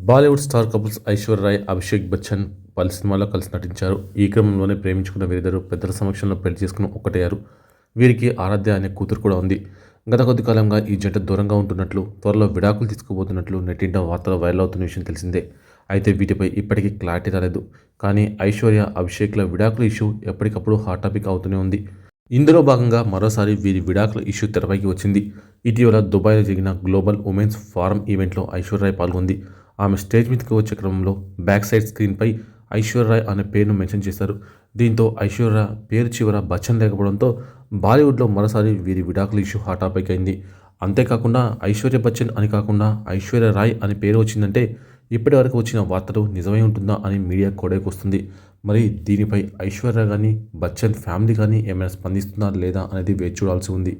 Bollywood star couples Aishwarya Roy, Abhishek Bachchan పలు సినిమాల్లో కలిసి నటించారు. ఈ క్రమంలోనే ప్రేమించుకున్న వీరిద్దరూ పెద్దల సమక్షంలో పెళ్లి చేసుకుని ఒక్కటయ్యారు. వీరికి ఆరాధ్య అనే కూతురు కూడా ఉంది. గత కొద్ది కాలంగా ఈ జంట దూరంగా ఉంటున్నట్లు, త్వరలో విడాకులు తీసుకోబోతున్నట్లు నెట్టింట వార్తలు వైరల్ అవుతున్న విషయం తెలిసిందే. అయితే వీటిపై ఇప్పటికీ క్లారిటీ రాలేదు. కానీ ఐశ్వర్య, అభిషేక్ల విడాకుల ఇష్యూ ఎప్పటికప్పుడు హాట్ టాపిక్ అవుతూనే ఉంది. ఇందులో భాగంగా మరోసారి వీరి విడాకుల ఇష్యూ తెరపైకి వచ్చింది. ఇటీవల దుబాయ్లో జరిగిన గ్లోబల్ ఉమెన్స్ ఫారం ఈవెంట్లో ఐశ్వర్య రాయ్ పాల్గొంది. ఆమె స్టేజ్ మీదకి వచ్చే క్రమంలో బ్యాక్ సైడ్ స్క్రీన్పై ఐశ్వర్య రాయ్ అనే పేరును మెన్షన్ చేశారు. దీంతో ఐశ్వర్య పేరు చివర బచ్చన్ లేకపోవడంతో బాలీవుడ్లో మరోసారి వీరి విడాకుల ఇష్యూ హాట్ టాపిక్ అయింది. అంతేకాకుండా ఐశ్వర్య బచ్చన్ అని కాకుండా ఐశ్వర్య రాయ్ అని పేరు వచ్చిందంటే ఇప్పటి వరకు వచ్చిన వార్తలు నిజమై ఉంటుందా అని మీడియా కోడేకొస్తుంది. మరి దీనిపై ఐశ్వర్య కానీ బచ్చన్ ఫ్యామిలీ కానీ ఏమైనా స్పందిస్తుందా లేదా అనేది వేచి చూడాల్సి ఉంది.